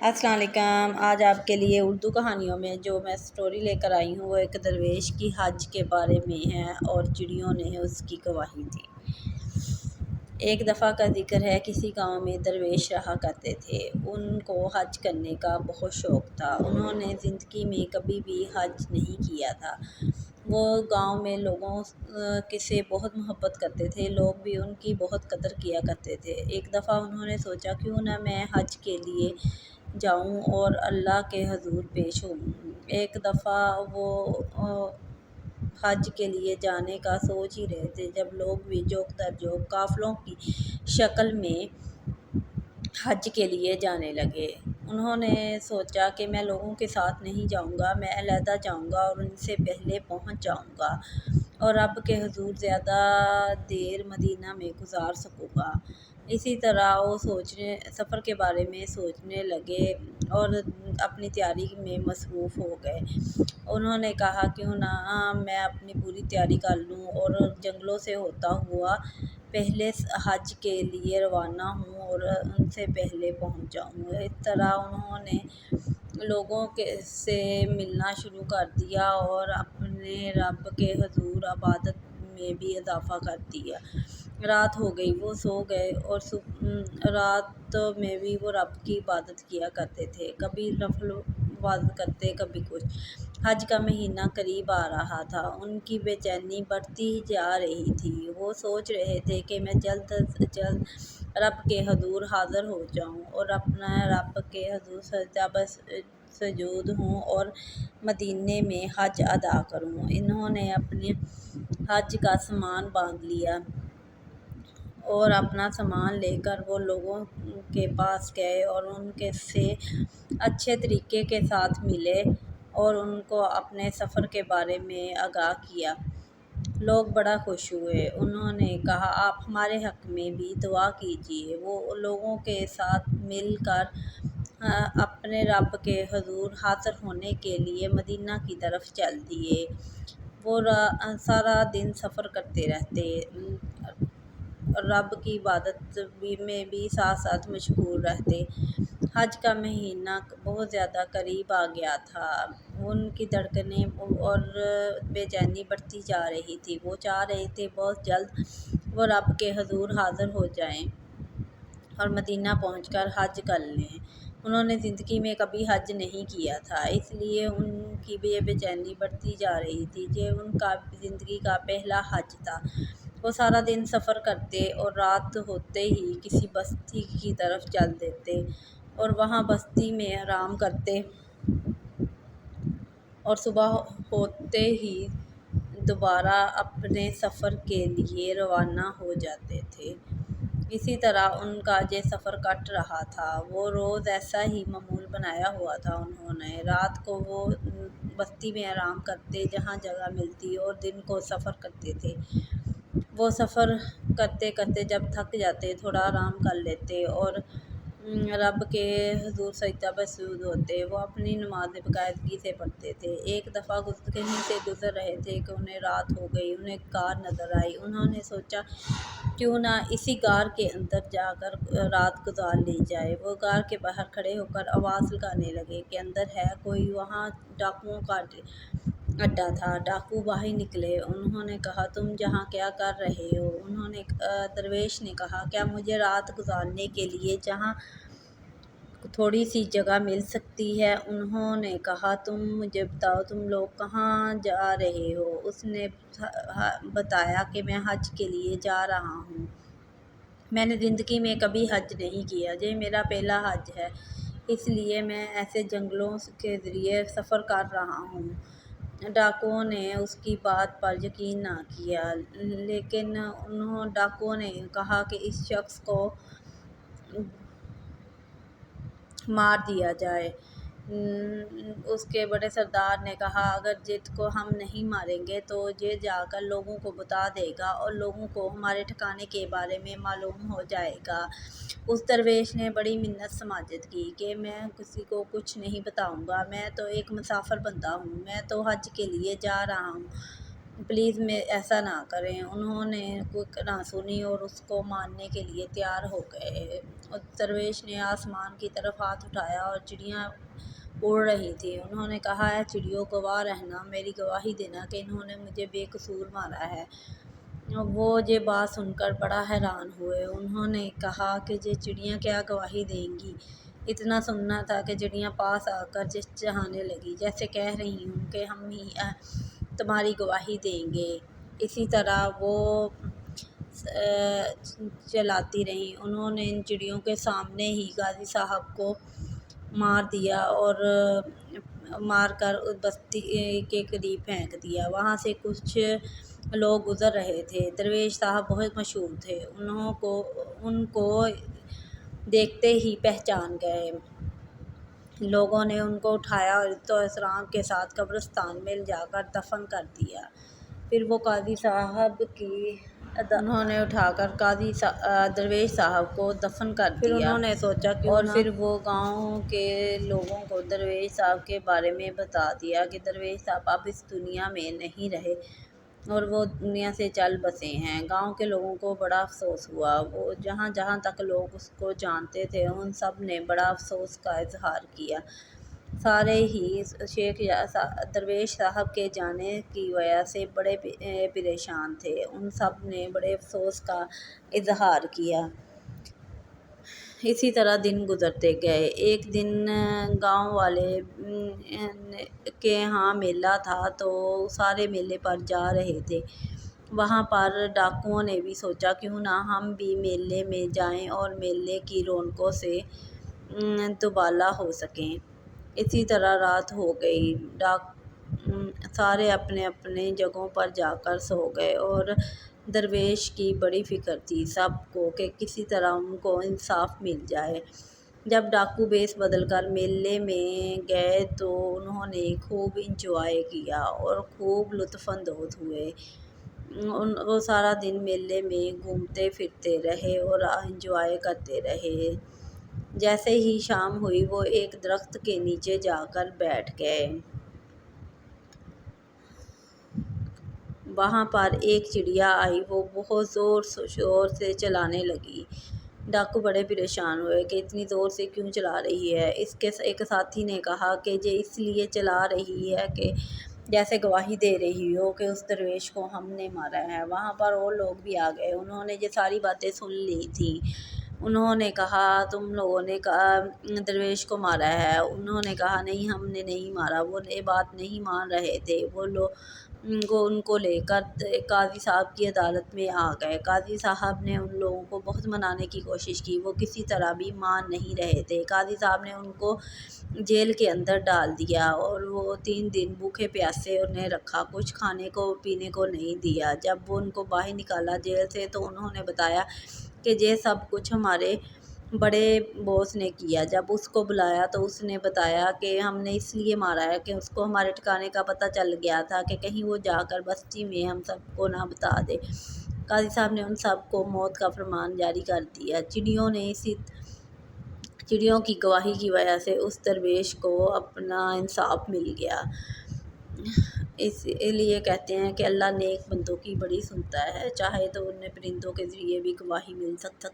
السلام علیکم۔ آج آپ کے لیے اردو کہانیوں میں جو میں سٹوری لے کر آئی ہوں وہ ایک درویش کی حج کے بارے میں ہے اور چڑیوں نے اس کی گواہی دی۔ ایک دفعہ کا ذکر ہے، کسی گاؤں میں درویش رہا کرتے تھے۔ ان کو حج کرنے کا بہت شوق تھا۔ انہوں نے زندگی میں کبھی بھی حج نہیں کیا تھا۔ وہ گاؤں میں لوگوں سے بہت محبت کرتے تھے، لوگ بھی ان کی بہت قدر کیا کرتے تھے۔ ایک دفعہ انہوں نے سوچا، کیوں نہ میں حج کے لیے جاؤں اور اللہ کے حضور پیش ہوں۔ ایک دفعہ وہ حج کے لیے جانے کا سوچ ہی رہے تھے، جب لوگ بھی جوک در جوک قافلوں کی شکل میں حج کے لیے جانے لگے۔ انہوں نے سوچا کہ میں لوگوں کے ساتھ نہیں جاؤں گا، میں علیحدہ جاؤں گا اور ان سے پہلے پہنچ جاؤں گا اور رب کے حضور زیادہ دیر مدینہ میں گزار سکوں گا۔ اسی طرح وہ سفر کے بارے میں سوچنے لگے اور اپنی تیاری میں مصروف ہو گئے۔ انہوں نے کہا، کیوں نہ میں اپنی پوری تیاری کر لوں اور جنگلوں سے ہوتا ہوا پہلے حج کے لیے روانہ ہوں اور ان سے پہلے پہنچ جاؤں۔ اس طرح انہوں نے لوگوں سے ملنا شروع کر دیا اور اپنے رب کے حضور عبادت میں بھی اضافہ کر دیا۔ رات ہو گئی، وہ سو گئے اور رات میں بھی وہ رب کی عبادت کیا کرتے تھے، کبھی نفل عبادت کرتے، کبھی کچھ۔ حج کا مہینہ قریب آ رہا تھا، ان کی بے چینی بڑھتی ہی جا رہی تھی۔ وہ سوچ رہے تھے کہ میں جلد از جلد رب کے حضور حاضر ہو جاؤں اور اپنا رب کے حضور سجدہ سجود ہوں اور مدینے میں حج ادا کروں۔ انہوں نے اپنے حج کا سامان باندھ لیا اور اپنا سامان لے کر وہ لوگوں کے پاس گئے اور ان سے اچھے طریقے کے ساتھ ملے اور ان کو اپنے سفر کے بارے میں آگاہ کیا۔ لوگ بڑا خوش ہوئے۔ انہوں نے کہا، آپ ہمارے حق میں بھی دعا کیجیے۔ وہ لوگوں کے ساتھ مل کر اپنے رب کے حضور حاضر ہونے کے لیے مدینہ کی طرف چل دیے۔ وہ سارا دن سفر کرتے رہتے، رب کی عبادت میں بھی ساتھ ساتھ مشغول رہتے۔ حج کا مہینہ بہت زیادہ قریب آ گیا تھا۔ ان کی دھڑکنیں اور بے چینی بڑھتی جا رہی تھی۔ وہ چاہ رہے تھے بہت جلد وہ رب کے حضور حاضر ہو جائیں اور مدینہ پہنچ کر حج کر لیں۔ انہوں نے زندگی میں کبھی حج نہیں کیا تھا، اس لیے ان کی بے چینی بڑھتی جا رہی تھی۔ یہ ان کا زندگی کا پہلا حج تھا۔ وہ سارا دن سفر کرتے اور رات ہوتے ہی کسی بستی کی طرف چل دیتے اور وہاں بستی میں آرام کرتے اور صبح ہوتے ہی دوبارہ اپنے سفر کے لیے روانہ ہو جاتے تھے۔ اسی طرح ان کا یہ سفر کٹ رہا تھا۔ وہ روز ایسا ہی معمول بنایا ہوا تھا۔ انہوں نے رات کو وہ بستی میں آرام کرتے جہاں جگہ ملتی اور دن کو سفر کرتے تھے۔ وہ سفر کرتے کرتے جب تھک جاتے، تھوڑا آرام کر لیتے اور رب کے حضور سجدہ سجود ہوتے۔ وہ اپنی نمازیں باقاعدگی سے پڑھتے تھے۔ ایک دفعہ کہیں سے گزر رہے تھے کہ انہیں رات ہو گئی۔ انہیں ایک غار نظر آئی۔ انہوں نے سوچا، کیوں نہ اسی غار کے اندر جا کر رات گزار لی جائے۔ وہ غار کے باہر کھڑے ہو کر آواز لگانے لگے کہ اندر ہے کوئی۔ وہاں ڈاکوؤں کا اڈا تھا۔ ڈاکو باہر نکلے۔ انہوں نے کہا، تم یہاں کیا کر رہے ہو؟ درویش نے کہا، کیا مجھے رات گزارنے کے لیے یہاں تھوڑی سی جگہ مل سکتی ہے؟ انہوں نے کہا، تم مجھے بتاؤ، تم لوگ کہاں جا رہے ہو؟ اس نے بتایا کہ میں حج کے لیے جا رہا ہوں۔ میں نے زندگی میں کبھی حج نہیں کیا، یہ میرا پہلا حج ہے، اس لیے میں ایسے جنگلوں کے ذریعے سفر کر رہا ہوں۔ ڈاکوؤں نے اس کی بات پر یقین نہ کیا، لیکن ڈاکوؤں نے کہا کہ اس شخص کو مار دیا جائے۔ اس کے بڑے سردار نے کہا، اگر جت کو ہم نہیں ماریں گے تو یہ جا کر لوگوں کو بتا دے گا اور لوگوں کو ہمارے ٹھکانے کے بارے میں معلوم ہو جائے گا۔ اس درویش نے بڑی منت سماجت کی کہ میں کسی کو کچھ نہیں بتاؤں گا، میں تو ایک مسافر بندہ ہوں، میں تو حج کے لیے جا رہا ہوں، پلیز میں ایسا نہ کریں۔ انہوں نے کوئی نہ سنی اور اس کو ماننے کے لیے تیار ہو گئے۔ درویش نے آسمان کی طرف ہاتھ اٹھایا اور چڑیاں اڑ رہی تھیں۔ انہوں نے کہا، اے چڑیوں، گواہ رہنا، میری گواہی دینا کہ انہوں نے مجھے بے قصور مارا ہے۔ وہ یہ بات سن کر بڑا حیران ہوئے۔ انہوں نے کہا کہ یہ چڑیاں کیا گواہی دیں گی؟ اتنا سننا تھا کہ چڑیاں پاس آ کر چہچہانے لگیں، جیسے کہہ رہی ہوں کہ ہم ہی تمہاری گواہی دیں گے۔ اسی طرح وہ چلاتی رہیں۔ انہوں نے ان چڑیوں کے سامنے ہی قاضی صاحب کو مار دیا اور مار کر بستی کے قریب پھینک دیا۔ وہاں سے کچھ لوگ گزر رہے تھے۔ درویش صاحب بہت مشہور تھے، ان کو دیکھتے ہی پہچان گئے۔ لوگوں نے ان کو اٹھایا اور عزت و احترام کے ساتھ قبرستان میں جا کر دفن کر دیا۔ پھر وہ قاضی صاحب کی انہوں نے اٹھا کر درویش صاحب کو دفن کر دیا۔ پھر انہوں نے سوچا اور پھر وہ گاؤں کے لوگوں کو درویش صاحب کے بارے میں بتا دیا کہ درویش صاحب اب اس دنیا میں نہیں رہے اور وہ دنیا سے چل بسے ہیں۔ گاؤں کے لوگوں کو بڑا افسوس ہوا۔ وہ جہاں جہاں تک لوگ اس کو جانتے تھے ان سب نے بڑا افسوس کا اظہار کیا۔ سارے ہی شیخ درویش صاحب کے جانے کی وجہ سے بڑے پریشان تھے۔ ان سب نے بڑے افسوس کا اظہار کیا۔ اسی طرح دن گزرتے گئے۔ ایک دن گاؤں والے کے ہاں میلہ تھا تو سارے میلے پر جا رہے تھے۔ وہاں پر ڈاکوؤں نے بھی سوچا کیوں نہ ہم بھی میلے میں جائیں اور میلے کی رونقوں سے دوبالا ہو سکیں۔ اسی طرح رات ہو گئی۔ سارے اپنے اپنے جگہوں پر جا کر سو گئے اور درویش کی بڑی فکر تھی سب کو کہ کسی طرح ان کو انصاف مل جائے۔ جب ڈاکو بیس بدل کر میلے میں گئے تو انہوں نے خوب انجوائے کیا اور خوب لطف اندوز ہوئے۔ وہ سارا دن میلے میں گھومتے پھرتے رہے اور انجوائے کرتے رہے۔ جیسے ہی شام ہوئی وہ ایک درخت کے نیچے جا کر بیٹھ گئے۔ وہاں پر ایک چڑیا آئی، وہ بہت زور شور سے چلانے لگی۔ ڈاکو بڑے پریشان ہوئے کہ اتنی زور سے کیوں چلا رہی ہے۔ اس کے ایک ساتھی نے کہا کہ یہ اس لیے چلا رہی ہے کہ جیسے گواہی دے رہی ہو کہ اس درویش کو ہم نے مارا ہے۔ وہاں پر اور لوگ بھی آ گئے، انہوں نے یہ ساری باتیں سن لی تھیں۔ انہوں نے کہا، تم لوگوں نے درویش کو مارا ہے؟ انہوں نے کہا، نہیں، ہم نے نہیں مارا۔ وہ یہ بات نہیں مان رہے تھے۔ وہ ان کو لے کر قاضی صاحب کی عدالت میں آ گئے۔ قاضی صاحب نے ان لوگوں کو بہت منانے کی کوشش کی، وہ کسی طرح بھی مان نہیں رہے تھے۔ قاضی صاحب نے ان کو جیل کے اندر ڈال دیا اور وہ 3 دن بھوکے پیاسے انہیں رکھا، کچھ کھانے کو پینے کو نہیں دیا۔ جب وہ ان کو باہر نکالا جیل سے تو انہوں نے بتایا کہ یہ سب کچھ ہمارے بڑے باس نے کیا۔ جب اس کو بلایا تو اس نے بتایا کہ ہم نے اس لیے مارا ہے کہ اس کو ہمارے ٹھکانے کا پتہ چل گیا تھا کہ کہیں وہ جا کر بستی میں ہم سب کو نہ بتا دے۔ قاضی صاحب نے ان سب کو موت کا فرمان جاری کر دیا۔ چڑیوں کی گواہی کی وجہ سے اس درویش کو اپنا انصاف مل گیا۔ اس لیے کہتے ہیں کہ اللہ نیک بندوں کی بڑی سنتا ہے، چاہے تو انہیں پرندوں کے ذریعے بھی گواہی مل سکتی